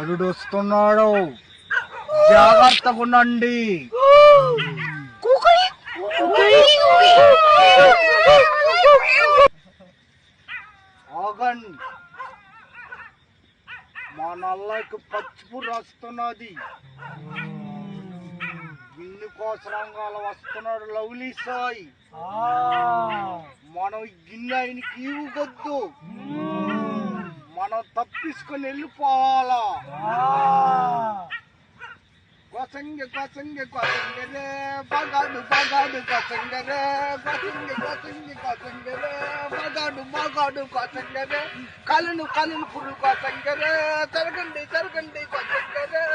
అల్లుడు వస్తున్నాడు, జాగ్రత్తగా ఉండండి. ఆగండి, మా నల్లకి పచ్చిపు రాస్తున్నది. గిన్నె కోసరంగాలు వస్తున్నాడు లవ్లీ సాయి. మనం గిన్నె ఆయనకి ఇవ్వకొద్దు, మనం తప్పించుకొని వెళ్ళిపోవాలా. కొసంగి కొసంగి కొసంగరే బగాడు బగాడు కొసంగరే, కొసంగి కొసంగి కొసంగరే బగాడు బగాడు కొసంగరే, కలను కలను పురు కొసంగరే, జరగండి జరగండి కొసంగరే.